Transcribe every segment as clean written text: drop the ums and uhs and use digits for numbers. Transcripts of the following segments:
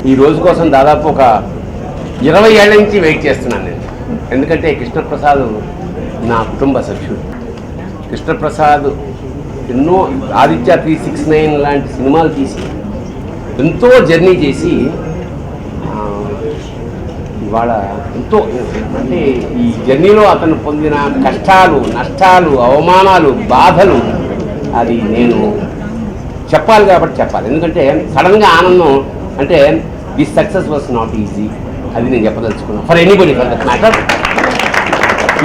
ఈ రోజు కోసం దాదాపు ఒక 20 ఏళ్ల నుంచి వెయిట్ చేస్తున్నాను నేను. ఎందుకంటే కృష్ణప్రసాద్ నా కుటుంబ సభ్యుడు. కృష్ణప్రసాద్ ఎన్నో ఆదిత్య 369 లాంటి సినిమాలు తీసి ఎంతో జర్నీ చేసి ఇవాళ ఎంతో అంటే ఈ జర్నీలో అతను పొందిన కష్టాలు, నష్టాలు, అవమానాలు, బాధలు అది నేను చెప్పాలి కాబట్టి చెప్పాలి. ఎందుకంటే సడన్గా ఆనందం అంటే this success was not easy, అది నేను చెప్పదలుచుకున్నాను for anybody for that matter.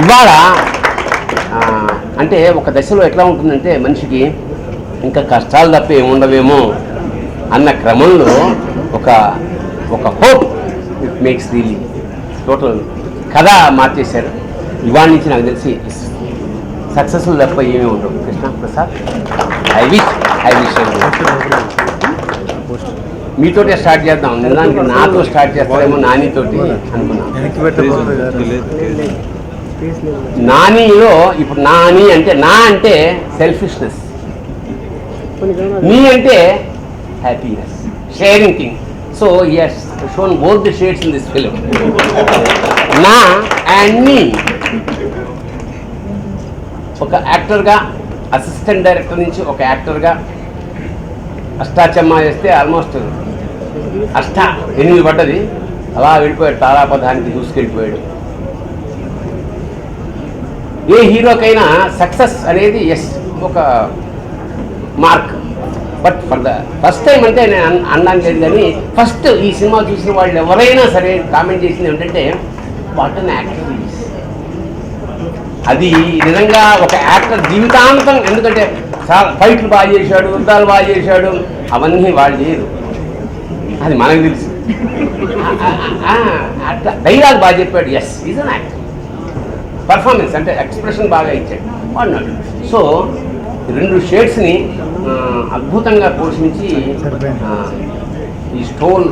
ఇవాళ అంటే ఒక దశలో ఎట్లా ఉంటుందంటే మనిషికి ఇంకా కష్టాలు తప్ప ఏముండవేమో అన్న క్రమంలో ఒక hope it makes the total కథ మార్చేశారు. ఇవాళ నుంచి నాకు తెలిసి సక్సెస్ఫుల్ తప్ప ఏమీ ఉండవు. కృష్ణప్రసాద్ ఐ విష్ మీతోటే స్టార్ట్ చేద్దాం. నిజానికి నాతో స్టార్ట్ చేస్తారేమో నానితోటి అనుకున్నాను. నానిలో ఇప్పుడు నాని అంటే అంటే సెల్ఫిష్నెస్, నీ అంటే happiness, sharing thing. So as shown both the shades in this film, నా అండ్ మీ. ఒక యాక్టర్గా, అసిస్టెంట్ డైరెక్టర్ నుంచి ఒక యాక్టర్గా అష్టాచమ్మా చేస్తే ఆల్మోస్ట్ 8 పడ్డది. అలా వెళ్ళిపోయాడు, తారాపథానికి దూసుకెళ్ళిపోయాడు. ఏ హీరోకైనా సక్సెస్ అనేది ఎస్ ఒక mark. But for the first time అంటే నేను అనడానికి లేదు, కానీ ఫస్ట్ ఈ సినిమా చూసిన వాళ్ళు ఎవరైనా సరే కామెంట్ చేసింది ఏంటంటే వాట్ అన్ యాక్టర్. అది నిజంగా ఒక యాక్టర్ జీవితాంతం, ఎందుకంటే ఫైట్లు బాగా చేశాడు, యుద్ధాలు బాగా చేశాడు, అవన్నీ వాళ్ళు చేయరు, అది మనకు తెలుసు. అట్లా డైలాగ్ బాగా చెప్పాడు, as is an actor. Performance అంటే ఎక్స్ప్రెషన్ బాగా ఇచ్చాడు అన్నాడు. సో 2 షేడ్స్ని అద్భుతంగా పోషించి ఈ స్టోల్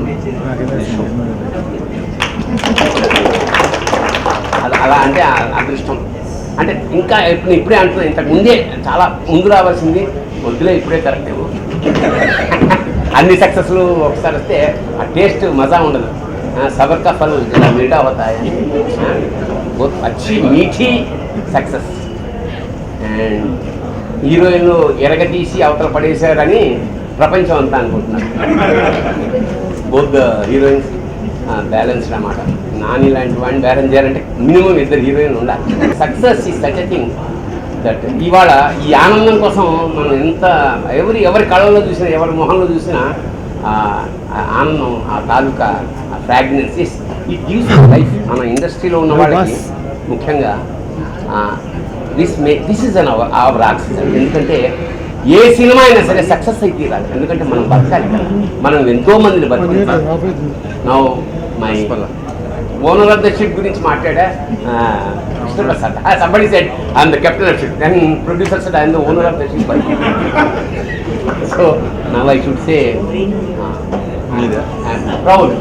అలా అంటే అదృష్టం. అంటే ఇంకా ఇప్పుడే అంటున్నా, ఇంతకు ముందే చాలా ముందు రావాల్సింది, వద్దులే ఇప్పుడే కరెక్ట్ ఏమో. అన్ని సక్సెస్లు ఒకసారి వస్తే ఆ టేస్ట్ మజా ఉండదు. సబర్ కా ఫల్ మీఠా అవుతాయి, బహుత్ అచ్చి మీఠీ సక్సెస్. అండ్ హీరోయిన్ ఎరగదీసి అవతల పడేశారని ప్రపంచం అంతా అనుకుంటున్నారు. బోత్ హీరోయిన్స్ బ్యాలెన్స్డ్ అన్నమాట. నాని లాంటి వాడిని బ్యాలెన్స్ చేయాలంటే మినిమం 2 హీరోయిన్ ఉండాలి. Success is such a thing that ఇవాళ ఈ ఆనందం కోసం మనం ఎంత ఎవరి కళ్ళలో చూసినా, ఎవరి మొహంలో చూసినా ఆనందం, ఆ తాలూకా ఫ్రాగ్రెన్స్ ఇట్ గివ్స్ లైఫ్. మన ఇండస్ట్రీలో ఉన్న వాళ్ళకి ముఖ్యంగా this is an our oxygen. ఎందుకంటే ఏ సినిమా అయినా సరే సక్సెస్ అయితే తీరాలి, ఎందుకంటే మనం బతకాలి కదా. మనం ఎంతో మందిని బతికిస్తాం. Now my owner of the ship గురించి మాట్లాడా Krishnaprasad. Somebody said I'm the captain of ship, then producer said I'm the owner of the ship. So now I should say proud.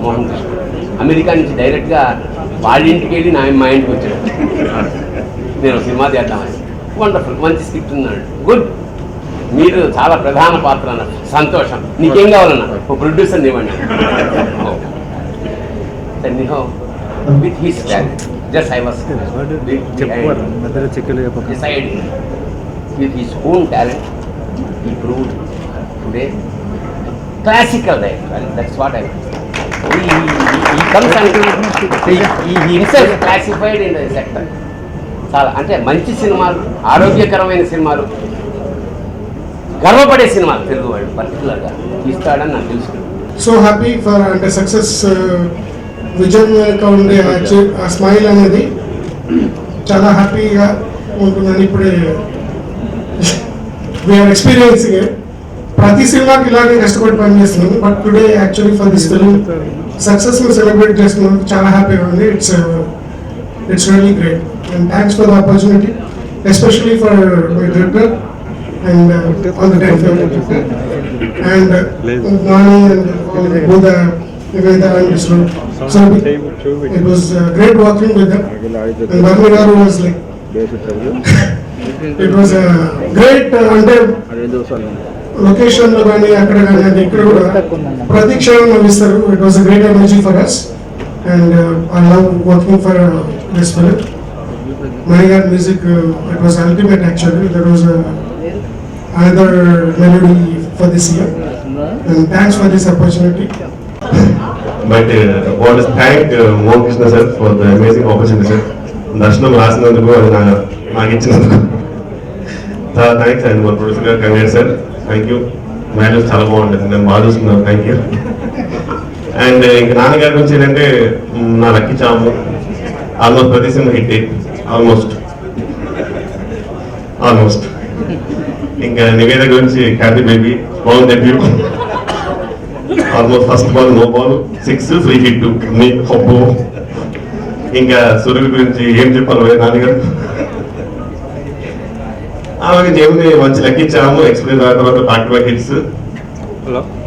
Mohan Krishna America నుంచి డైరెక్ట్గా వాళ్ళ ఇంటికి వెళ్ళి మా ఇంటికి వచ్చాడు. నేను సినిమా చేద్దామని. వండర్ఫుల్, మంచి స్క్రిప్ట్ ఉన్నాడు, గుడ్, మీరు చాలా ప్రధాన పాత్ర అన్నారు. సంతోషం, నీకేం కావాలన్నా ఒక ప్రొడ్యూసర్ని ఇవ్వండి. With his talent just I was decide with his own talent he proved today classical director. That's what I want. He comes and he himself classified in the sector. చాలా అంటే మంచి సినిమాలు, ఆరోగ్యకరమైన సినిమాలు, గర్వపడే సినిమాలు తెలుగు వాళ్ళు పర్టికులర్గా తీస్తాడని నాకు తెలుసు. సో హ్యాపీ ఫర్ అంటే సక్సెస్ విజయం వెనుక ఉండే ఆ స్మైల్ అనేది చాలా హ్యాపీగా ఉంటుందని ఇప్పుడే వీఆర్ ఎక్స్పీరియన్సింగ్. ప్రతి సినిమాకి ఇలాగే కష్టపడి పనిచేస్తున్నాను, but today actually for this film success ని సెలబ్రేట్ చేస్తున్నాను. చాలా హ్యాపీగా ఉంది. It's really great and thanks for the opportunity, especially for my director and all the time and Nani and Buddha, Niveda and Vishnu. So it was great working with them. And Varma garu was like, it was a great లొకేషన్లో కానీ అక్కడ కానీ అంటే ఇక్కడ కూడా ప్రతి క్షణం నవ్విస్తారు. It was a great energy for us and I love working for this film. Maniga's music, it was ultimate actually. There was another melody for this year. And thanks for this opportunity. But want to thank Mohan Krishna sir for the amazing opportunity sir. దర్శనం రాసినందుకు అది నాకు ఇచ్చినందుకు చాలా thanks. And మా producer గారు congrats sir, thank you. Marriage చాలా బాగుంటుంది, నేను బాగా చూసుకున్నాను, థ్యాంక్ యూ. అండ్ ఇంకా నాన్నగారి గురించి ఏంటంటే నా లక్కీ చాము ఆల్మోస్ట్ ప్రతి సినిమా హిట్, ఆల్మోస్ట్ ఇంకా నివేద గురించి happy baby ball debut, almost first ball no ball 6 free hit మీ హొప్పు. ఇంకా సురభి గురించి ఏం చెప్పాలి నాన్నగారు, ఆమెకి జేబుని మంచి లెక్కించాము, ఎక్స్పీరియన్స్ అయిన తర్వాత బ్యాక్ టు బ్యాక్ హిట్స్.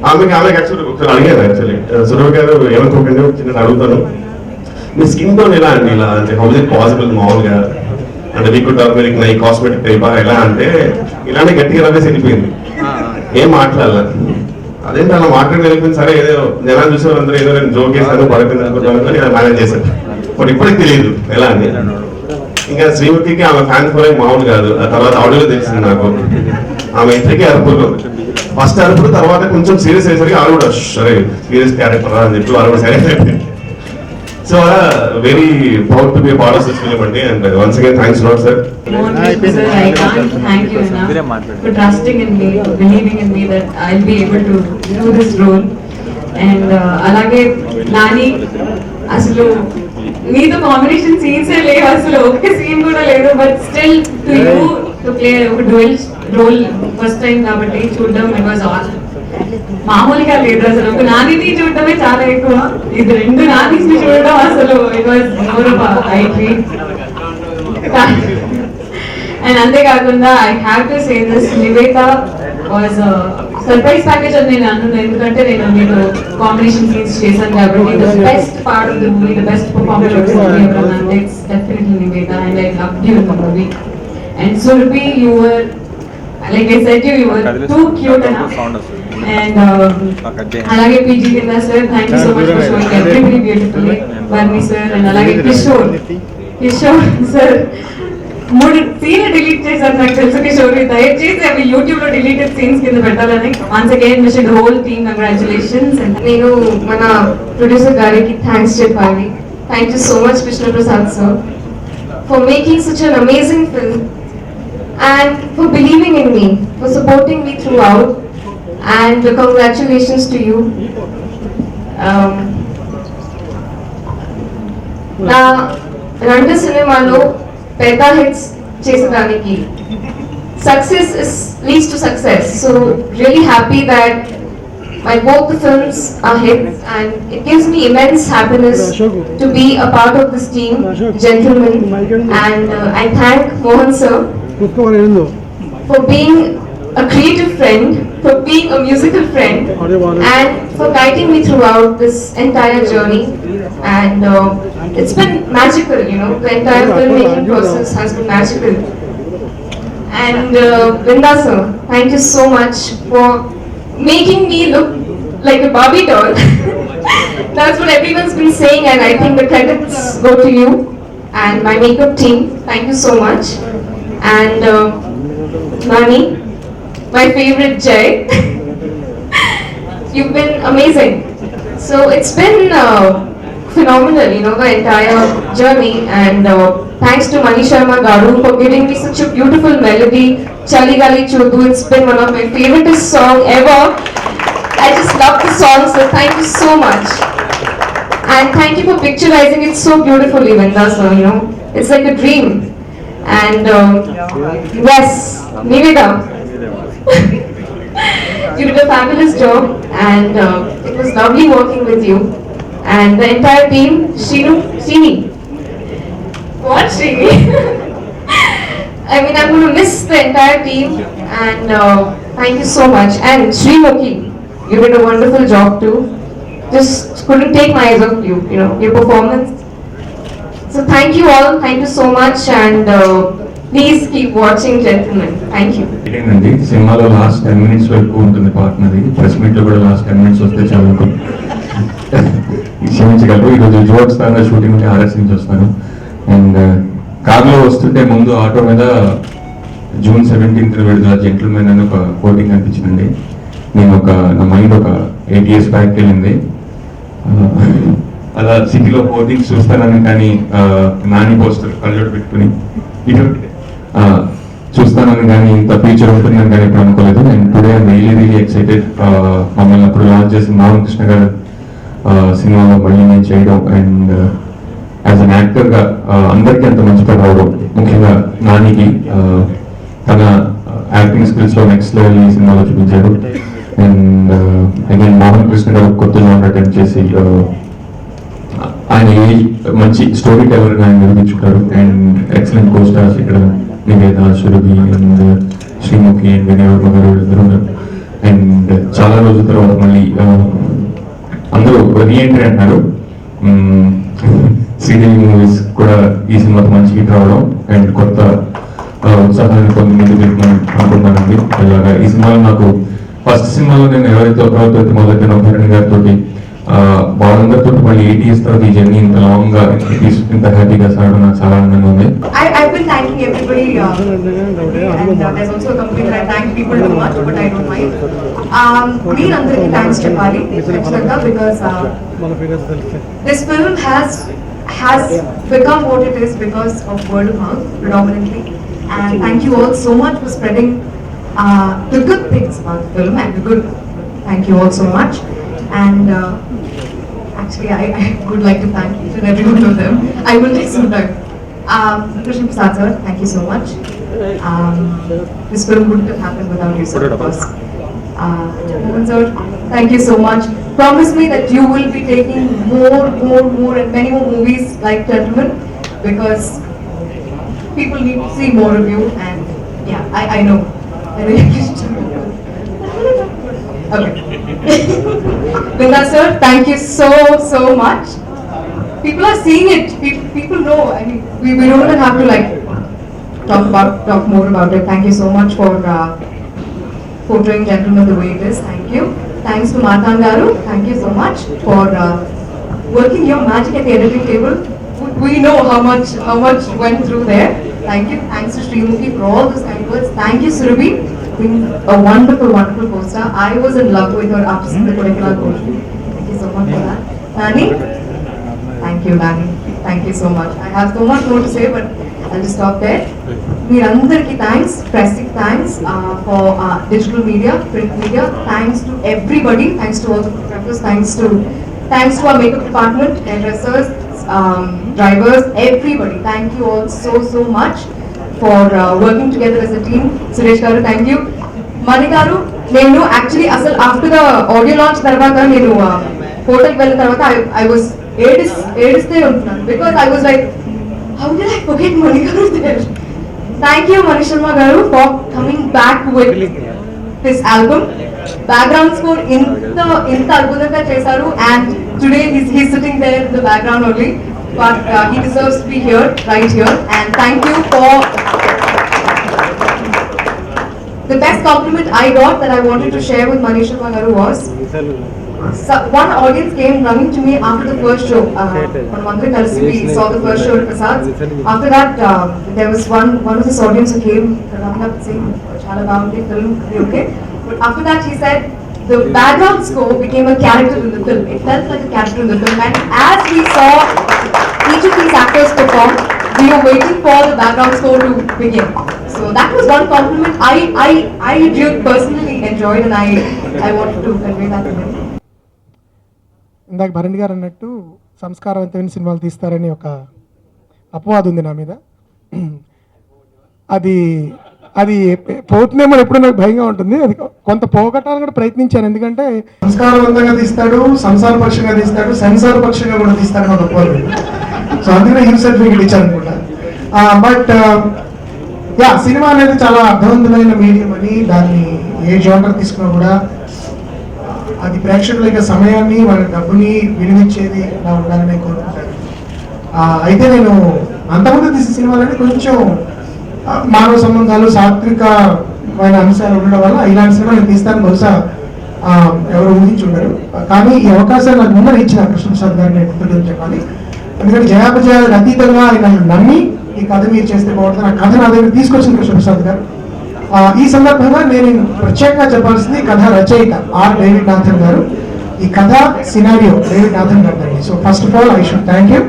ఆమెకి యాక్చువల్లీ ఒకసారి అడిగాను, యాక్చువల్లీ సురభి గారు ఏమనుకోకండి చిన్న అడుగుతాను, మీ స్కిన్ టోన్ ఎలా అండి, ఇలా అంటే హౌ ఇస్ ఇట్ పాసిబుల్ మామూలుగా అంటే మీకు టర్మరిక్ నై కాస్మెటిక్ టైప్ ఎలా అంటే ఇలానే గట్టిగా రవేసి వెళ్ళిపోయింది, ఏం మాట్లాడాల. అదేంటి అలా మాట్లాడి వెళ్ళిపోయింది, సరే ఏదో జనాలు చూసే అందరూ ఏదో నేను జోక్ చేస్తాను పడిపోయింది అనుకుంటాను ఇలా మేనేజ్ చేశాను. బట్ ఇప్పటికి తెలియదు ఎలా అని. ఇంకా శ్రీమతికి ఆమె ఫ్యాన్ ఫాలోయింగ్ మామూలు కాదు, ఆ తర్వాత ఆడియోలో తెలిసింది నాకు. ఆమె ఇంటికి అరుపులు, ఫస్ట్ అరుపులు తర్వాత కొంచెం సీరియస్ అయ్యేసరికి ఆవిడ కూడా సరే సీరియస్ క్యారెక్టర్ అని చెప్పి వాళ్ళు కూడా సైలెంట్ అయిపోయింది. So very proud to be a part of this film and once again thanks a lot sir. Sir, I can't thank you enough for trusting in me, believing in me that I'll be able to do this role. And alage Nani asalu meeto combination scenes e levu asalu okke scene kuda ledu, but still to you to play a dual role first time kabatti chudam it was awesome. మామూలుగా లేదు అసలు, ఒక నానిని చూడటమే చాలా ఎక్కువ, ఇది 2 నానీస్ని చూడడం అసలు it was more of a dream. And అంతేకాకుండా I have to say this, Nivetha was surprise package అని నేను అన్నాను, ఎందుకంటే నేను మీతో కాంబినేషన్ సీన్స్ చేశాను కాబట్టి the best part of the movie, the best performer of the movie ఎవరన్నా అంటే it's definitely Nivetha. And I loved you in the movie. And Surabhi, you were, like I said, you were too cute enough. And alage PG Dinda sir, thank you so much for showing everybody beautifully. Varni sir and alage Kishore sir, మూడు scene delete చేశారు నాకు తెలుసు. కిషోర్ దయచేసి అవి YouTube లో deleted scenes కింద పెట్టాలని. Once again wish the whole team congratulations. నేను మన ప్రొడ్యూసర్ గారికి థ్యాంక్స్ చెప్పాలి. Thank you so much Vishnu Prasad sir for making such an amazing film and for believing in me, for supporting me throughout, and congratulations to you. నా 2 సినిమాలో పెద్ద hits చేసేదానికి success leads to success, so really happy that my both the films are hits and it gives me immense happiness to be a part of this team, gentlemen, and I thank Mohan sir for being a creative friend, for being a musical friend, and for guiding me throughout this entire journey. And it's been magical, you know, the entire filmmaking process has been magical. And Vrinda sir, thank you so much for making me look like a Barbie doll. That's what everyone's been saying, and I think the credits go to you and my makeup team. Thank you so much. And Nani, my favorite Jay, you've been amazing. So it's been phenomenal, you know, the entire journey. And thanks to Mani Sharma Garu for giving me such a beautiful melody, Chali Gali Chodu. It's been one of my favorite songs ever. I just love the song, so thank you so much. And thank you for picturizing it so beautifully, Vinda sir, you know, it's like a dream. And yes, Niveda, you did a fabulous job, and it was lovely working with you and the entire team. Srini, what Srini? I mean, I'm going to miss the entire team, and thank you so much. And Srimukhi, you did a wonderful job too. Just couldn't take my eyes off you, you know, your performance. So thank you all, thank you so much, and Please keep watching, gentlemen. Thank you. ఏంటండి సినిమాలో last 10 minutes వరకు ఉంటుంది part నాది. Press meet లో కూడా last 10 minutes వస్తే చాలా క్షమించగలరు. ఈరోజు జోత్స్థానంగా షూటింగ్ ఉంటే ఆర్ఎస్ నుంచి వస్తాను. అండ్ కార్లో వస్తుంటే ముందు ఆటో మీద June 17th విడుదల జెంటిల్మెన్ అని ఒక కోటింగ్ అనిపించిందండి. నా మైండ్ ఒక 8 years బ్యాక్ వెళ్ళింది. అలా సిటీలో కోటింగ్స్ చూస్తానని కానీ నాని పోస్టర్ కళ్ళజోడు పెట్టుకుని ఇటువంటి చూస్తానని కానీ ఇంత ఫ్యూచర్ ఉంటుందని కానీ ఇప్పుడు అనుకోలేదు. And today I'm really excited. మమ్మల్ని అప్పుడు లాంచ్ చేసిన నాగం కృష్ణ గారు సినిమాలో మళ్ళీ నేను చేయడం అండ్ యాజ్ అన్ యాక్టర్గా అందరికీ అంత మంచి పని రావడం, ముఖ్యంగా నానికి తన యాక్టింగ్ స్కిల్స్లో నెక్స్ట్ లెవెల్ ఈ సినిమాలో చూపించాడు. అండ్ అగైన్ మోహన్ కృష్ణ గారు కొత్త జానర్ అటెంప్ట్ చేసి ఆయన మంచి స్టోరీ టెలర్గా ఆయన నిరూపించుకుంటారు. అండ్ ఎక్సలెంట్ కో స్టార్స్ ఇక్కడ నివేద, సురభి అండ్ శ్రీముఖి అండ్ వినయవర్మ గారు ఇద్దరు ఉన్నారు. అండ్ చాలా రోజుల తర్వాత మళ్ళీ అందరూ రీఎంట్రీ అంటున్నారు. శ్రీదేవి మూవీస్ కూడా ఈ సినిమాతో మంచి హిట్ రావడం అండ్ కొత్త ఉత్సాహాన్ని పొంది ముందుకు వెళ్తున్నాను అనుకుంటున్నానండి. అలాగా ఈ సినిమాలో నాకు ఫస్ట్ సినిమాలో నేను ఎవరైతే మొదలైతే భరణి గారితో వాళ్ళందరితో మళ్ళీ 8 years తర్వాత ఈ జర్నీ ఇంత లాంగ్ గా ఇంత హ్యాపీగా సాగడం నాకు చాలా ఆనందంగా ఉంది. I've been thanking everybody and there's also a company that I thank people too much, but I don't mind. Meerandariki thanks చెప్పాలి ఖచ్చితంగా because this film has become what it is because of word of mouth predominantly, and thank you all so much for spreading the good things about the film and the good. Thank you all so much. And actually, I would like to thank each and every one of them. I will take some time. Krishna Prasad sir, thank you so much. This film wouldn't have happened without you, sir, of course. Mohan sir, thank you so much. Promise me that you will be taking more and many more movies like Gentlemen, because people need to see more of you. And yeah, I know. I really appreciate it. Okay. Linda sir, thank you so much. People are seeing it. People know. I mean, we don't even have to like talk more about it. Thank you so much for portraying Gentlemen the way it is. Thank you. Thanks to Marthan Garu. Thank you so much for working your magic at the editing table. We know how much went through there. Thank you. Thanks to Srimukhi for all those kind words. Thank you, Surabhi. Being a wonderful co-star. I was in love with her after the Kodaikanal portion. Thank you so much for that. Nani? Thank you, Nani. Thank you so much. I have so much more to say, but I'll just stop there. Meerandariki thanks, pressing thanks for digital media, print media. Thanks to everybody. Thanks to all the photographers. Thanks to our makeup department, hairdressers, drivers, everybody. Thank you all so much for working together as a team. Suresh garu, thank you. Mani garu, nenu actually asal after the audio launch tarvata nenu hotel ki velina tarvata I was ediste untunnanu because I was like, how did I forget Mani garu there? Thank you Mani Sharma garu for coming back with this album. Background score inta adbhutamga chesaru, and today he's sitting there in the background only. But he deserves to be here, right here. And thank you for the best compliment I got that I wanted to share with Mani Sharma garu was, one audience came running to me after the first show. On Mandri Kalasi, we saw the first show at Prasad's. After that, there was one of this audience who came running up saying, "Chala baagundi film, okay?" But after that, he said, the background score became a character in the film. It felt like a character in the film. And as we saw each of these actors perform, we were waiting for the background score to begin. So that was one compliment I really personally enjoyed, and I wanted to convey that to him. ఇందాక భరణి గారు అన్నట్టు సంస్కారవంతమైన సినిమాలు తీస్తారని ఒక అపవాదం ఉంది నా మీద. అది పోతుందేమో ఎప్పుడు నాకు భయంగా ఉంటుంది. అది కొంత పోగొట్టాలని కూడా ప్రయత్నించాను. ఎందుకంటే సంస్కారవంతంగా తీస్తాడు, సంసార పక్షంగా తీస్తాడు, సెన్సార్ పక్షంగా కూడా తీస్తాడు నాకు అపవాదం. సో అందుకనే హిమ్ సర్టిఫికేట్ ఇచ్చాను అనుకుంటా. బట్ సినిమా అనేది చాలా అర్థవంతమైన మీడియం అని, దాన్ని ఏ జోనర్ తీసుకున్నా కూడా అది ప్రేక్షకుల యొక్క సమయాన్ని, వాళ్ళ డబ్బుని వినియోగించేది ఇలా ఉండాలని కోరుకుంటాను. అయితే నేను అంతకుముందు తీసిన సినిమాలని కొంచెం మానవ సంబంధాలు సాత్వికమైన అంశాలు ఉండడం వల్ల ఇలాంటి సినిమా నేను తీస్తాను బహుశా ఎవరు ఊహించుండరు. కానీ ఈ అవకాశాన్ని నాకు ముందర ఇచ్చిన కృష్ణప్రసాద్ గారిని కృతజ్ఞతలు చెప్పాలి. ఎందుకంటే జయాపజయాలకు అతీతంగా ఆయన నమ్మి ఈ కథ మీరు చేస్తే బాగుంటుంది, ఆ కథ నా దగ్గర తీసుకొచ్చిన కృష్ణప్రసాద్ గారు. ఈ సందర్భంగా నేను ప్రత్యేకంగా చెప్పాల్సింది కథ రచయిత ఆర్ డేవిడ్ నాథన్ గారు. ఈ కథ సినారియో డేవిడ్ నాథన్ గారు అండి. So first of all I should thank you.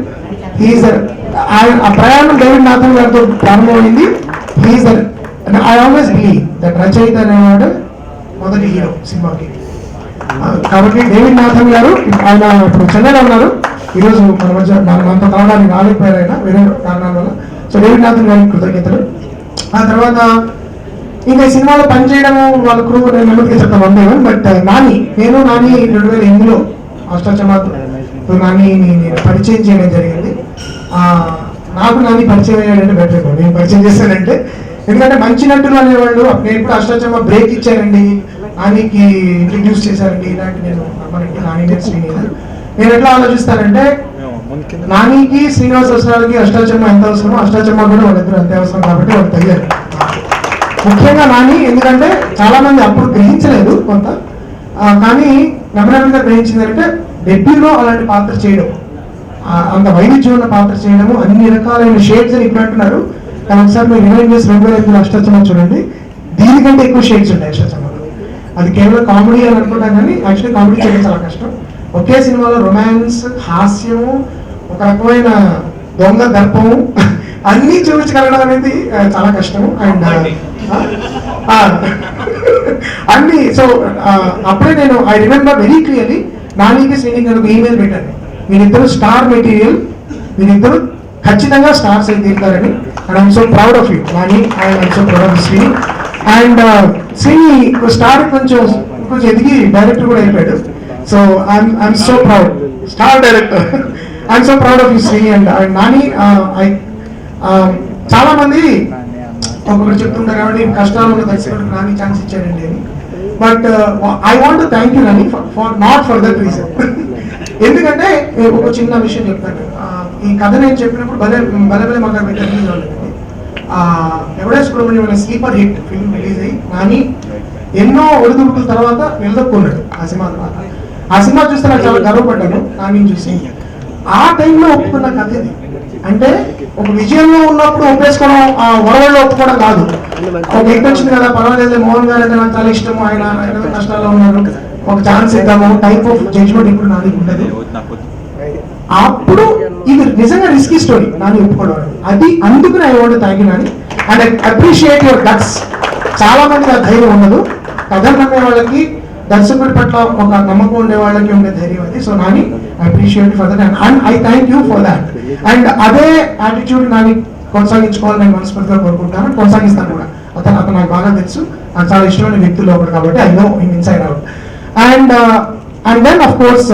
ఆ ప్రయాణం డేవిడ్ నాథన్ గారితో ప్రారంభమైంది. ఐ ఆల్వేస్ బిలీవ్ దట్ రచయిత అనేవాడు మొదటి హీరో సినిమాకి. కాబట్టి డేవిడ్ నాథన్ గారు ఆయన ఇప్పుడు చెన్నైలో ఉన్నారు, ఈరోజు మన మధ్య మనతో కలవడానికి రాలేకపోయారు ఆయన వేరే కారణాల వల్ల. సో డేవిడ్ నాథన్ గారికి కృతజ్ఞతలు. ఆ తర్వాత ఇంకా ఈ సినిమాలో పనిచేయడము వాళ్ళ క్రూ నేను నెమ్మదిగా చెప్తాను one by one. But Nani 2008లో అష్టాచమ్మ నానిని నేను పరిచయం చేయడం జరిగింది. నాకు నాని పరిచయం అయ్యాడంటే బెటర్, నేను పరిచయం చేశానంటే. ఎందుకంటే మంచి నటులు అనేవాళ్ళు నేను ఇప్పుడు అష్టాచమ్మ బ్రేక్ ఇచ్చారండి, నానికి ఇంట్రడ్యూస్ చేశారండి ఇలాంటి నేను నమ్మనండి. నాని శ్రీనివాస్ నేను ఎట్లా ఆలోచిస్తానంటే నానికి శ్రీనివాస్ అవసరాలకి అష్టాచమ్మ ఎంత అవసరమో అష్టాచమ్మ కూడా వాళ్ళిద్దరు అంతే అవసరం కాబట్టి వాళ్ళు తగ్గారు. ముఖ్యంగా నాని ఎందుకంటే చాలా మంది అప్పుడు గ్రహించలేదు కొంత, కానీ నెమ్మదిగా గ్రహించిందంటే డెబ్యూలో అలాంటి పాత్ర చేయడం, అంత వైవిధ్యం ఉన్న పాత్ర చేయడము, అన్ని రకాలైన షేడ్స్ అని ఇప్పుడు అంటున్నారు. కానీ ఒకసారి మీరు రిమైండ్ చేసి 2008 అష్టాచమ్మ చూడండి, దీనికంటే ఎక్కువ షేడ్స్ ఉంటాయి అష్టాచమ్మలో. అది కేవలం కామెడీ అని అనుకుంటాం కానీ యాక్చువల్లీ కామెడీ చేయడం చాలా కష్టం. ఒకే సినిమాలో రొమాన్స్, హాస్యము, ఒక రకమైన దొంగ దర్పము అన్నీ చూపించగలడం అనేది చాలా కష్టము. అండ్ అన్ని సో అప్పుడే నేను ఐ రిమెంబర్ వెరీ క్లియర్లీ నానికి శ్రీనికి ఒక ఈమెయిల్ పెట్టాను, మీరిద్దరు స్టార్ మెటీరియల్, మీరిద్దరు ఖచ్చితంగా స్టార్స్ అయితే తీరుతారని. And I'm so proud of you Nani, I'm so proud of Srini. And Srini star కొంచెం ఎదిగి డైరెక్టర్ కూడా అయిపోయాడు. So I'm so proud, star director. I'm so proud of you Srini. And Nani చాలా మంది ఒకరు చెప్తుంటారు కాబట్టి కష్టాలను దర్శకుడికి నాని ఛాన్స్ ఇచ్చారండి అని. But I want to thank you Nani for not for that reason. ఎందుకంటే ఒక చిన్న విషయం చెప్తాను. ఈ కథ నేను చెప్పినప్పుడు భలే మాకు ఎవడే Subrahmanyam sleeper hit film release అయ్యి నాని ఎన్నో ఒడిదుడుకుల తర్వాత నిలదొక్కున్నాడు ఆ సినిమా తర్వాత. ఆ సినిమా చూస్తే నాకు చాలా గర్వపడ్డాను నాని చూసి. ఆ టైంలో ఒప్పుకున్న కథ ఇది. అంటే ఒక విజయంలో ఉన్నప్పుడు ఒప్పేసుకోవడం, ఆ వరవల్లో ఒప్పుకోవడం కాదు. ఒక హిట్ వచ్చింది కదా పర్వాలేదు, మోహన్ గారు అంటే నాకు చాలా ఇష్టము, ఆయన కష్టాల్లో ఉన్నారు, ఒక ఛాన్స్ ఇద్దాము టైప్ ఆఫ్ జడ్జ్మెంట్ ఇప్పుడు నాని ఉండదు. అప్పుడు ఇది నిజంగా రిస్కీ స్టోరీ నాని ఒప్పుకోవడం. అది అందుకు I want to thank you Nani. And I appreciate your guts. చాలా మందికి ఆ ధైర్యం ఉండదు, కథలు నమ్మే వాళ్ళకి దర్శకుడి పట్ల ఒక నమ్మకం ఉండే వాళ్ళకి ఉండే ధైర్యం అది. So Nani I appreciate for that and I thank you for that. And అదే యాటిట్యూడ్ నాని కొనసాగించుకోవాలని నేను మనస్ఫూర్తిగా కోరుకుంటాను, కొనసాగిస్తాను కూడా. అతను నాకు బాగా తెలుసు, నాకు చాలా ఇష్టమైన వ్యక్తులు ఒకటి కాబట్టి I know him inside out. And then of course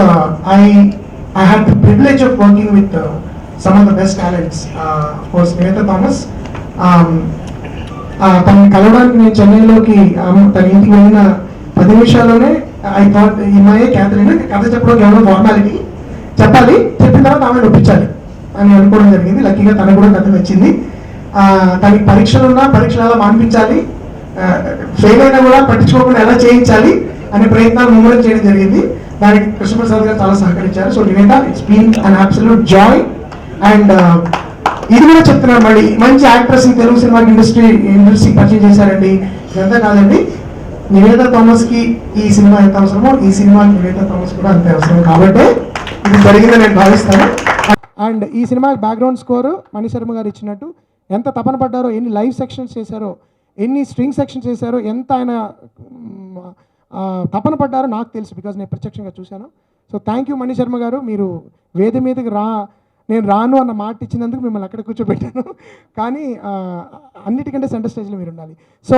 I had the privilege of working with some of the best talents. Of course Nivedha Thomas, తనని కలవడానికి నేను చెన్నైలోకి తన ఇంటికి వెళ్ళిన 10 నిమిషాల్లోనే ఐ థాట్ ఈమె క్యాథరిన్ కథ చెప్పడం కేవలం ఫార్మాలిటీ, చెప్పాలి, చెప్పిన తర్వాత ఆమె ఒప్పించాలి అని అనుకోవడం జరిగింది. లక్కీగా తనకు కూడా కథ వచ్చింది. తనకి పరీక్షలు ఉన్నా పరీక్షలు ఎలా మాన్పించాలి, ఫెయిల్ అయినా కూడా పట్టించుకోకుండా ఎలా చేయించాలి అనే ప్రయత్నాలు ముమ్మరం చేయడం జరిగింది. దానికి కృష్ణప్రసాద్ గారు చాలా సహకరించారు. So Niveda, it's been an absolute joy. And ఇది కూడా చెప్తున్నాను, మళ్ళీ మంచి యాక్ట్రెస్ తెలుగు సినిమా ఇండస్ట్రీకి పరిచయం చేశారండి. ఇదంతా కాదండి, నివేద థామస్ కి ఈ సినిమా ఎంత అవసరమో ఈ సినిమాకి నివేద థామస్ కూడా అంతే అవసరం కాబట్టి ఇది జరిగిందని నేను భావిస్తాను. అండ్ ఈ సినిమాకి బ్యాక్గ్రౌండ్ స్కోర్ మణి శర్మ గారు ఇచ్చినట్టు ఎంత తపన పడ్డారో, ఎన్ని లైవ్ సెక్షన్స్ చేశారో, ఎన్ని స్ట్రింగ్ సెక్షన్స్ చేశారో, ఎంత ఆయన తపన పడ్డారో నాకు తెలుసు, బికాజ్ నేను ప్రత్యక్షంగా చూశాను. So thank you Mani Sharma గారు. మీరు వేది మీదకి నేను రాను అన్న మాట ఇచ్చినందుకు మిమ్మల్ని అక్కడ కూర్చోబెట్టాను, కానీ అన్నిటికంటే సెంటర్ స్టేజ్లో మీరు ఉండాలి. సో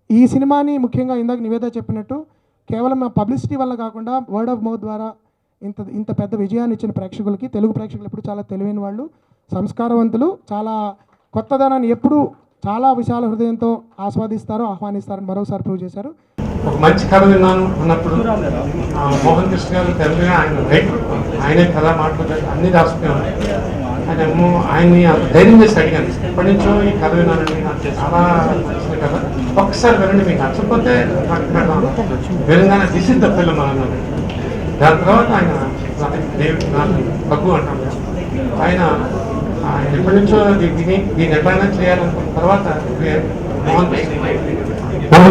ఈ సినిమాని ముఖ్యంగా ఇందాక నివేద చెప్పినట్టు కేవలం మా పబ్లిసిటీ వల్ల కాకుండా వర్డ్ ఆఫ్ మౌత్ ద్వారా ఇంత పెద్ద విజయాన్ని ఇచ్చిన ప్రేక్షకులకి, తెలుగు ప్రేక్షకులు ఎప్పుడు చాలా తెలివైన వాళ్ళు, సంస్కారవంతులు, చాలా కొత్తదనాన్ని ఎప్పుడు చాలా విశాల హృదయంతో ఆస్వాదిస్తారో ఆహ్వానిస్తారని మరోసారి ప్రూవ్ చేశారు. ఒక మంచి కథ విన్నాను అన్నప్పుడు మోహన్ కృష్ణ గారు తెలుగుగా ఆయన రైటర్, ఆయనే కథ మాట్లాడారు, అన్ని రాసుకున్నాను. ఆయనేమో ఆయన్ని అంత ధైర్యం చేసి అడిగాను, ఎప్పటి నుంచో ఈ కథ వినాలండి, నాకు చాలా నచ్చిన కథ, ఒక్కసారి వినండి, మీకు నచ్చకపోతే నాకు పెడదాం. వినగానే దిస్ ఇస్ ద ఫిల్మ్ అన్నాను. దాని తర్వాత ఆయన దేవుడు నాకు తక్కువ అంటాం, ఆయన ఎప్పటి నుంచో దీన్ని ఎట్లయినా చేయాలనుకున్న తర్వాత మోహన్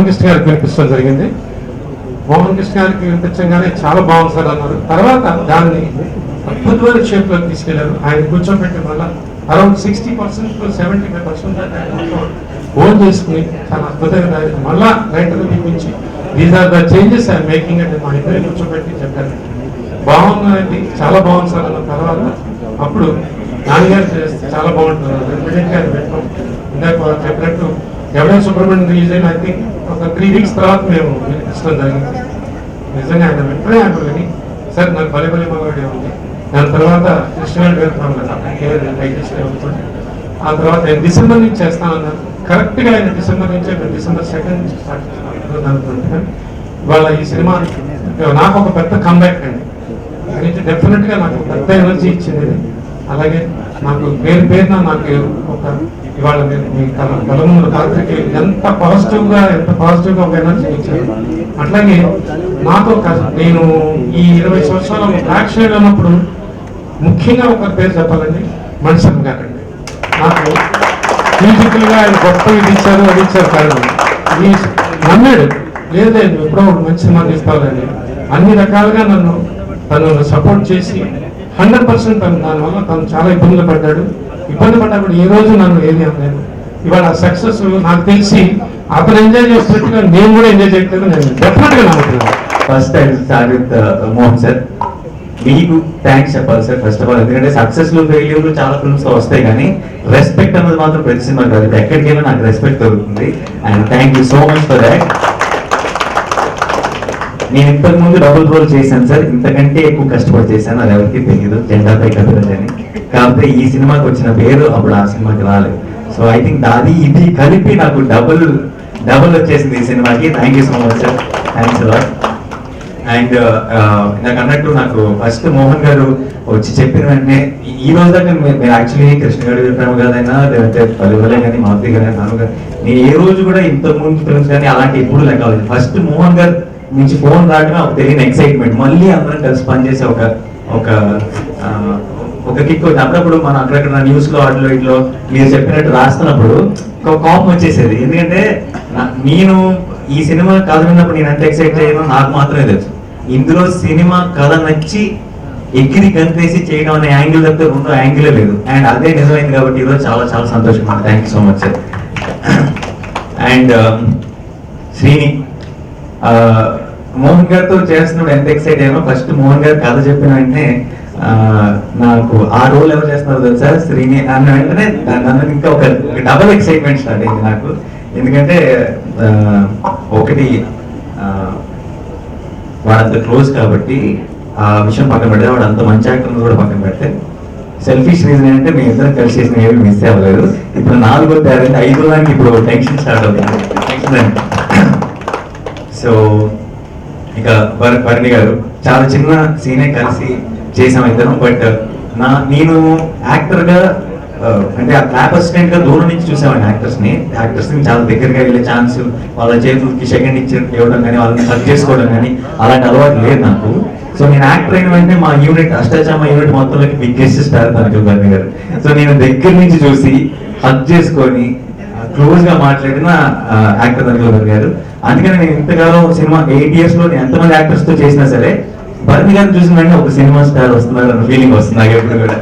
కృష్ణ గారికి వినిపించడం జరిగింది. మోహన్ కృష్ణ గారికి వినిపించగానే చాలా బాగుంది సార్ అన్నారు. తర్వాత దాన్ని అద్భుతమైన షేప్లో తీసుకెళ్లారు. ఆయన కూర్చోబెట్టి వల్ల అరౌండ్ 60% to 75% ఓన్ చేసుకుని చాలా అద్భుతంగా మళ్ళా రైటర్లు పిలిపించి these are the changes I'm making అంటే మా ఇద్దరు కూర్చోబెట్టి చెప్పారు. బాగుందండి, చాలా బాగుంది సార్ అన్న తర్వాత అప్పుడు నాన్నగారు చేస్తే చాలా బాగుంటుంది గారు పెట్టాం. ఇందాక చెప్పినట్టు ఎవడే సుబ్రహ్మణ్యం రిలీజ్ అయిన ఐ థింక్ ఒక 3 weeks తర్వాత మేము వినిపించడం జరిగింది. నిజంగా ఆయన వెంటనే ఆయన విని సార్ నాకు భలే మగవాడే ఉంది. దాని తర్వాత కృష్ణ గారు ఉంటుంది. ఆ తర్వాత నేను డిసెంబర్ నుంచి చేస్తానన్నారు. కరెక్ట్గా ఆయన డిసెంబర్ నుంచే మేము December 2nd స్టార్ట్ చేస్తాను. ఇవాళ ఈ సినిమా నాకు ఒక పెద్ద కంబ్యాక్ అండి. అయితే డెఫినెట్గా నాకు పెద్ద ఎనర్జీ ఇచ్చింది. అలాగే నాకు పేరున నాకు ఒక ఇవాళ మీ కలముల కార్తీకి ఎంత పాజిటివ్గా ఒక ఎనర్జీ ఇచ్చారు. అట్లాగే నాతో నేను ఈ 20 సంవత్సరాల యాక్షన్ ఉన్నప్పుడు ముఖ్యంగా ఒక పేరు చెప్పాలండి, మణిశర్మ గారండి. నాకు ఫిజికల్గా ఆయన గొప్ప ఇది ఇచ్చారు అది ఇచ్చారు కారణం నమ్మాడు, లేదే నువ్వు ఎప్పుడో మంచి సినిమా తీసుకోవాలండి. అన్ని రకాలుగా తను సపోర్ట్ చేసి 100% దానివల్ల తను చాలా ఇబ్బంది పడ్డాడు కూడా ఈ రోజు నన్ను ఏది అనలేదు. ఇవాళ సక్సెస్ నాకు తెలిసి అతను ఎంజాయ్ చేసినట్టుగా నేను కూడా ఎంజాయ్ చేయట్లేదు, నేను డెఫినెట్గా నమ్ముతున్నాను. First time start with Mohan sir, మీకు థ్యాంక్స్ చెప్పాలి సార్ ఫస్ట్ ఆఫ్ ఆల్. ఎందుకంటే సక్సెస్లు ఫెయిల్యూర్లు చాలా ఫిల్మ్స్ తో వస్తాయి, కానీ రెస్పెక్ట్ అన్నది మాత్రం ప్రతి సినిమా కాదు. ఎక్కడికి వెళ్ళినా నాకు రెస్పెక్ట్ దొరుకుతుంది. And thank you so much for that. నేను ఇంతకు ముందు డబుల్ రోల్ చేశాను సార్, ఇంతకంటే ఎక్కువ కష్టపడి చేశాను, అది ఎవరికి తెలియదు, జెండాపై కథలని. కాకపోతే ఈ సినిమాకి వచ్చిన పేరు అప్పుడు ఆ సినిమాకి రాలేదు. సో ఐ థింక్ అది ఇది కలిపి నాకు డబుల్ వచ్చేసింది ఈ సినిమాకి. Thank you so much sir, thanks a lot. And నాకు అన్నట్టు నాకు ఫస్ట్ మోహన్ గారు వచ్చి చెప్పిన వెంటనే ఈ రోజు దాకా నేను యాక్చువల్లీ కృష్ణ గారు ప్రేమ గారైనా లేదంటే పలువలే కానీ మాధవి గారు నాన్న గారు నేను ఏ రోజు కూడా ఇంతకుముందు ఫిల్మ్స్ కానీ అలాంటి ఎప్పుడు లెక్క అవ్వలేదు. ఫస్ట్ మోహన్ గారు నుంచి ఫోన్ రావడమే ఒక తెలియని ఎక్సైట్మెంట్, మళ్ళీ అందరం కలిసి పనిచేసే ఒక కిక్ వచ్చి అప్పుడప్పుడు మనం అక్కడక్కడ న్యూస్ లో వాటిలో ఇట్లో మీరు చెప్పినట్టు రాస్తున్నప్పుడు ఒక కోపం వచ్చేసేది. ఎందుకంటే నేను ఈ సినిమా కథ విన్నప్పుడు నేను ఎంత ఎక్సైట్ అయ్యానో నాకు మాత్రమే తెలుసు. ఇందులో సినిమా కథ నచ్చి ఎగిరి గంతేసి చేయడం అనే యాంగిల్ తప్పితే రెండో యాంగిలే లేదు. అండ్ అదే నిజమైంది కాబట్టి ఈరోజు చాలా చాలా సంతోషంగా ఉంది. Thank you so much sir. And Srini Mohan గారితో చేస్తున్నప్పుడు ఎంత ఎక్సైట్ అయ్యానో, ఫస్ట్ మోహన్ గారు కథ చెప్పిన వెంటనే నాకు ఆ రోల్ ఎవరు చేస్తున్నారు తెలుసా శ్రీని అన్న వెంటనే నన్ను ఇంకా ఒక డబల్ ఎక్సైట్మెంట్ స్టార్ట్ అయింది నాకు. ఎందుకంటే ఒకటి వాడంత క్లోజ్ కాబట్టి ఆ విషయం పక్కన పెడితే, వాడు అంత మంచి యాక్టర్ కూడా పక్కన పెడితే, సెల్ఫిష్ రీజన్ అంటే మీ ఇద్దరు కలిసి చేసిన ఏమి మిస్ అవ్వలేదు. ఇప్పుడు 4వ తేదీ 5వ దానికి ఇప్పుడు టెన్షన్ స్టార్ట్ అవుతుంది. సో ఇక భరణి గారు చాలా చిన్న సీనే కలిసి చేసాం ఇద్దరం. బట్ నేను యాక్టర్ గా అంటే ల్యాబ్ అసిస్టెంట్ గా దూరం నుంచి చూసామండి యాక్టర్స్ ని చాలా దగ్గరగా వెళ్ళే ఛాన్స్, వాళ్ళ చేతులకి సెకండ్ ఇవ్వడం కానీ, వాళ్ళని హక్ చేసుకోవడం కానీ అలాంటి అలవాటు లేదు నాకు. సో నేను యాక్టర్ అయిన వెంటనే మా యూనిట్ అష్టాచామ యూనిట్ మొత్తంలోకి బిగ్గెస్ట్ స్టార్ తనకి భరణి గారు. సో నేను దగ్గర నుంచి చూసి హక్ చేసుకొని క్లోజ్ గా మాట్లాడిన యాక్టర్ తనకి గారు. అందుకని నేను ఇంతకాలం సినిమా 8 years లో నేను ఎంతమంది యాక్టర్స్ తో చేసినా సరే భరణి గారిని చూసిన వెంటనే ఒక సినిమా స్టార్ వస్తున్నారు అన్న ఫీలింగ్ వస్తుంది నాకు ఎప్పుడు కూడా.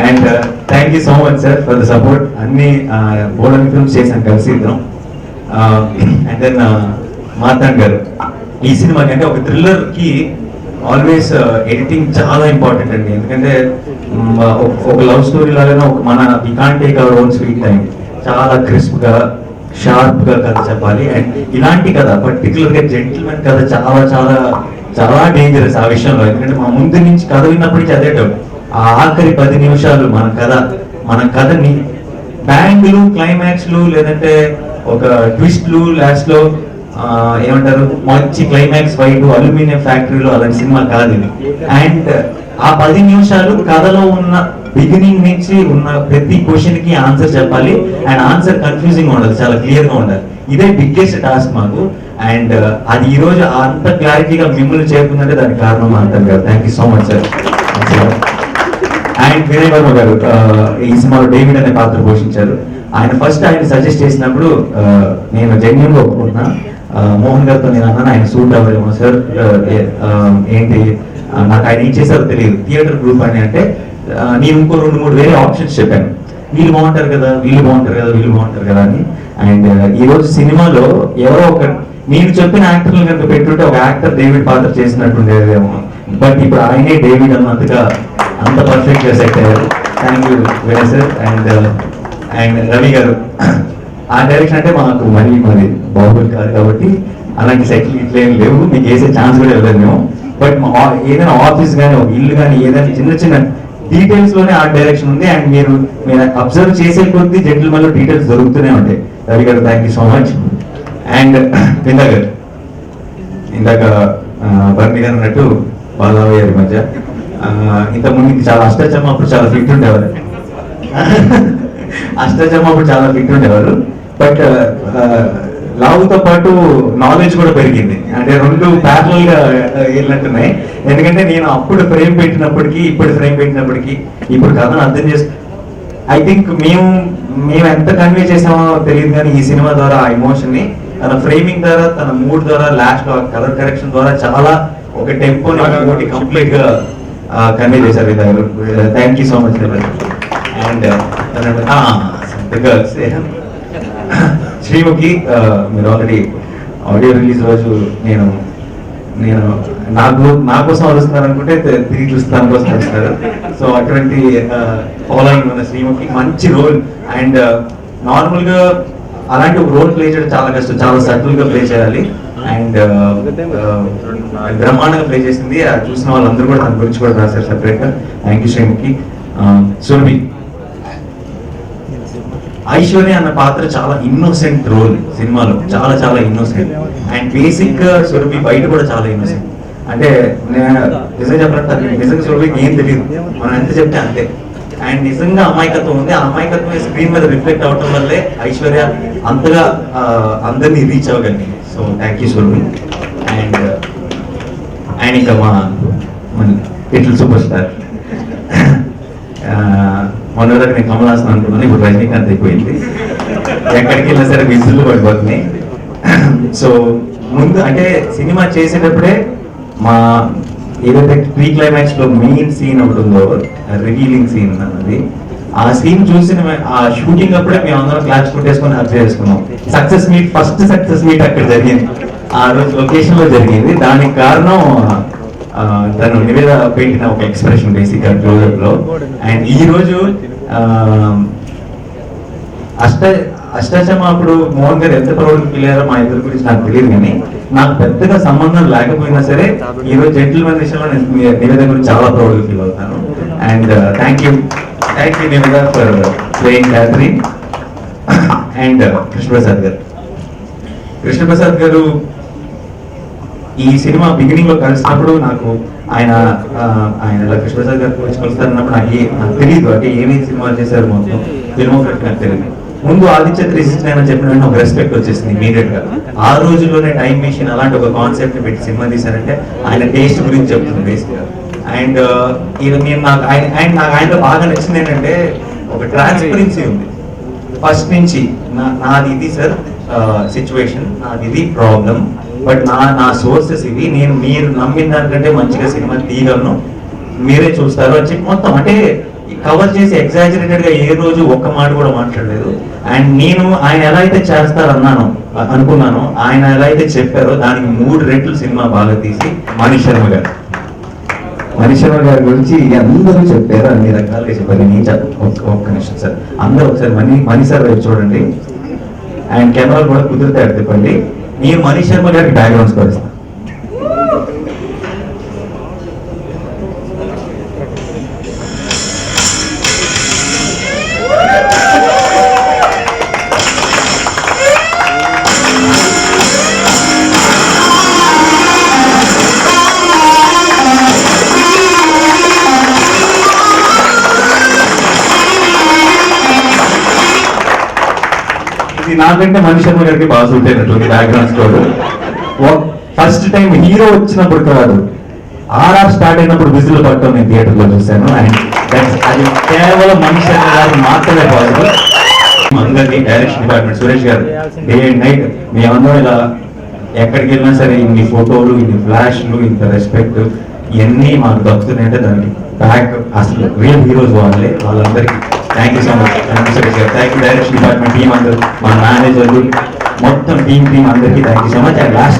And thank you so much sir for the support. అన్ని బోర్డర్ ఫిల్మ్స్ చేశాను కలిసి ఇద్దరం. అండ్ దెన్ మార్తాండ్ గారు ఈ సినిమాకి అంటే ఒక థ్రిల్లర్ కి ఆల్వేస్ ఎడిటింగ్ చాలా ఇంపార్టెంట్ అండి. ఎందుకంటే ఒక లవ్ స్టోరీ లాగానే మన we can't take our own sweet time, చాలా క్రిస్ప్ గా షార్ప్ గా కథ చెప్పాలి. అండ్ ఇలాంటి కథ పర్టికులర్ గా జెంటిల్మెన్ కథ చాలా చాలా చాలా డేంజరస్ ఆ విషయంలో. ఎందుకంటే మా ముందు నుంచి కథ విన్నప్పటి నుంచి అదే డౌట్, ఆ ఆఖరి 10 నిమిషాలు మన కథని బ్యాంగ్లు క్లైమాక్స్లు లేదంటే ఒక ట్విస్ట్లు లాస్ట్ లో ఏమంటారు మంచి క్లైమాక్స్ ఫైట్ అల్యూమినియం ఫ్యాక్టరీలో అలాంటి సినిమా కాదు ఇది. అండ్ ఆ 10 నిమిషాలు కథలో ఉన్న బిగినింగ్ నుంచి ఉన్న ప్రతి క్వశ్చన్ కి ఆన్సర్ చెప్పాలి అండ్ ఆన్సర్ కన్ఫ్యూజింగ్ ఉండాలి, చాలా క్లియర్ గా ఉండాలి. ఇదే బిగ్గెస్ట్ టాస్క్ మాకు. అండ్ అది ఈ రోజు అంత క్లారిటీగా మిమ్మల్ని చేరుకుందంటే దానికి కారణం మా అంటారు గారు. Thank you so much sir. And Vinay Varma గారు ఈ సినిమాలో డేవిడ్ అనే పాత్ర పోషించారు. ఆయన ఫస్ట్ ఆయన సజెస్ట్ చేసినప్పుడు నేను జెన్యున్ గా ఒప్పుకుంటున్నా. మోహన్ గారితో నేను అన్నాను, ఆయన సూట్ అవ్వలేమో సార్, ఏంటి నాకు ఆయన ఏం చేశారో తెలియదు, థియేటర్ గ్రూప్ అని అంటే నేను ఇంకో 2-3 వేరే ఆప్షన్స్ చెప్పాను. వీళ్ళు బాగుంటారు కదా, వీళ్ళు బాగుంటారు కదా, వీళ్ళు బాగుంటారు కదా అని. అండ్ ఈ రోజు సినిమాలో ఎవరో ఒక నేను చెప్పిన యాక్టర్లు కనుక పెట్టుంటే ఒక యాక్టర్ డేవిడ్ పాత్ర చేసినట్టుండేదేమో. బట్ ఇప్పుడు ఆయనే డేవిడ్ అన్నట్టుగా అంత పర్ఫెక్ట్ గా సెట్ అయ్యారు. Thank you Vinay sir. And Ravi గారు ఆ డైరెక్షన్ అంటే మాకు మరి బాహుబలి కాదు కాబట్టి అలాంటి సెటిల్ ఇట్లా ఏం లేవు, మీకు వేసే ఛాన్స్ కూడా ఇవ్వలేదు మేము. బట్ ఏదైనా ఆఫీస్ కానీ ఒక ఇల్లు కానీ ఏదైనా చిన్న చిన్న డీటెయిల్స్ లోనే ఆ డైరెక్షన్ ఉంది. అండ్ మీరు అబ్జర్వ్ చేసే కొద్దీ జెంటిల్మెన్ లో డీటెయిల్స్ దొరుకుతూనే ఉంటాయి. రవి గారు thank you so much. And Binda గారు ఇందాక భరణి గారు అన్నట్టు బాలరావు గారి మధ్య ఇంతకుముందు చాలా అష్టాచమ్మ అప్పుడు చాలా ఫిట్ ఉండేవారు. అష్టాచమ్మ అప్పుడు చాలా ఫిట్ ఉండేవారు. బట్ లావుతో పాటు నాలెడ్జ్ కూడా పెరిగింది. అంటే 2 ప్యారలల్ గా వెళ్ళినట్టున్నాయి. ఎందుకంటే నేను అప్పుడు ఫ్రేమ్ పెట్టినప్పటికీ ఇప్పుడు ఫ్రేమ్ పెట్టినప్పటికీ ఇప్పుడు కథను అర్థం చేసి ఐ థింక్ మేము ఎంత కన్వే చేసామో తెలియదు కానీ ఈ సినిమా ద్వారా ఆ ఎమోషన్ ని తన ఫ్రేమింగ్ ద్వారా, తన మూడ్ ద్వారా, లాస్ట్ లో కలర్ కరెక్షన్ ద్వారా చాలా ఒక టెంపో కంప్లీట్ గా కన్వే చేశారు. Thank you so much. And girls Sreemukhi, మీరు ఆల్రెడీ ఆడియో రిలీజ్ రోజు నేను నా కోసం వస్తున్నారు అనుకుంటే తిరిగి చూస్తాను కోసం వస్తున్నారు. సో అటువంటి ఫాలోయింగ్ ఉన్న శ్రీముఖి మంచి రోల్. అండ్ నార్మల్ గా అలాంటి ఒక రోల్ ప్లే చేయడం చాలా కష్టం, చాలా సటిల్ గా ప్లే చేయాలి. అండ్ బ్రహ్మాండంగా ప్లే చేసింది. చూసిన వాళ్ళందరూ కూడా దాని గురించి కూడా రాశారు సెపరేట్ గా. Thank you Sreemukhi. సురభి, ఐశ్వర్య అన్న పాత్ర చాలా ఇన్నోసెంట్ రోల్ సినిమాలో, చాలా చాలా ఇన్నోసెంట్. అండ్ బేసిక్ గా సురభి బయట కూడా చాలా ఇన్నోసెంట్. అంటే నిజంగా చెప్పాలంటే నిజంగా సురభికి ఏం తెలియదు, మనం ఎంత చెప్తే అంతే. అండ్ నిజంగా అమాయకత్వం ఉంది. ఆ అమాయకత్వం స్క్రీన్ మీద రిఫ్లెక్ట్ అవటం వల్లే ఐశ్వర్య అంతగా అందరినీ రీచ్ అవ్వగలిగింది. So thank you Surabhi. And ఇంకా మన లిటిల్ సూపర్ స్టార్ మొన్నదాకా నేను కమల్ హాసన్ అనుకున్నాను, ఇప్పుడు రజనీకాంత్ అయిపోయింది. ఎక్కడికి వెళ్ళినా సరే విసులు పడిపోతున్నాయి. సో ముందు అంటే సినిమా చేసేటప్పుడే మా ఏదైతే ప్రీ క్లైమాక్స్ లో మెయిన్ సీన్ ఒకటి ఉందో, రివీలింగ్ సీన్ అన్నది, ఆ సీన్ చూసిన ఆ షూటింగ్ అప్పుడే మేము అందరం క్లాస్ కొట్టేసుకొని అర్థం చేసుకున్నాం. Success meet, first success meet అక్కడ జరిగింది, ఆ రోజు లొకేషన్ లో జరిగింది. దానికి కారణం తను నివేద పెట్టిన ఒక ఎక్స్ప్రెషన్ బేసిక్ గా క్లోజర్ లో. అండ్ ఈ రోజు అష్టాచమ్మ అప్పుడు మోహన్ గారు ఎంత ప్రౌడ్ ఫీల్ అయ్యారో మా ఇద్దరి గురించి నాకు తెలియదు, కానీ నాకు పెద్దగా సంబంధం లేకపోయినా సరే ఈ రోజు జెంటిల్మెన్ విషయంలో నేను నివేద గురించి చాలా ప్రౌడ్ ఫీల్ అవుతాను. And thank you Niveda for playing Catherine. And Krishnaprasad గారు ఈ సినిమా బిగినింగ్ లో కలిసినప్పుడు నాకు ఆయన కృష్ణప్రసాద్ గారి గురించి కలుస్తారన్నప్పుడు నాకు తెలియదు, అంటే ఏమేమి సినిమాలు చేశారు మొత్తం ఫిల్మోగ్రఫీ నాకు తెలియదు. ముందు ఆదిత్య 369 అని చెప్పిన ఒక రెస్పెక్ట్ వచ్చేసింది ఇమీడియట్ గా. ఆ రోజుల్లోనే టైం మెషిన్ అలాంటి ఒక కాన్సెప్ట్ పెట్టి సినిమా తీశారంటే ఆయన టేస్ట్ గురించి చెప్తుంది బేసిక్ గా. అండ్ నాకు ఆయనలో బాగా నచ్చింది ఏంటంటే ఒక ట్రాన్స్పరెన్సీ ఉంది. ఫస్ట్ నుంచి నాది ఇది సార్ సిచ్యువేషన్, నాది ఇది ప్రాబ్లం, బట్ నా సోర్సెస్ ఇవి, నేను మీరు నమ్మిన దానికంటే మంచిగా సినిమా తీయగలను, మీరే చూస్తారు అని చెప్పి మొత్తం అంటే కవర్ చేసి ఎగ్జాజరేటెడ్ గా ఏ రోజు ఒక్క మాట కూడా మాట్లాడలేదు. అండ్ నేను ఆయన ఎలా అయితే చేస్తారన్నాను అనుకున్నాను, ఆయన ఎలా అయితే చెప్పారో దానికి 3 రెట్లు సినిమా బాగా తీసి మనీష్ శర్మ గారి గురించి అందరూ చెప్పారు, అన్ని రకాలుగా చెప్పారు. నేను ఒక్క నిమిషం సార్, అందరూ ఒకసారి మనీ సార్ వైపు చూడండి. అండ్ కెమెరాలు కూడా కుదిరితే చెప్పండి. నేను మనీష్ శర్మ గారికి బ్యాక్గ్రౌండ్స్ కొనిస్తాను. ఇది నాకంటే మనిషి శర్మ గారికి బాగా సూట్ అయినట్టుంది background score. First time hero వచ్చినప్పుడు కాదు, ఆర్ఆర్ స్టార్ట్ అయినప్పుడు విజిల్ పట్టడం నేను థియేటర్ లో చూశాను. అండ్ అది కేవలం మనిషి శర్మ గారికి మాత్రమే పాసిబుల్. అందరికీ డైరెక్షన్ డిపార్ట్మెంట్ సురేష్ గారు డే అండ్ నైట్ మేమందరం ఇలా ఎక్కడికి వెళ్ళినా సరే ఇన్ని ఫోటోలు, ఇన్ని ఫ్లాష్లు, ఇంత రెస్పెక్ట్ ఇవన్నీ మాకు దక్కుతున్నాయంటే దానికి బ్యాక్ అసలు రియల్ హీరోస్ వాళ్ళందరికీ thank you so much. Suresh గారు thank you, direction department team అందరూ, మా మేనేజర్లు, మొత్తం టీం అందరికీ thank you so much. And last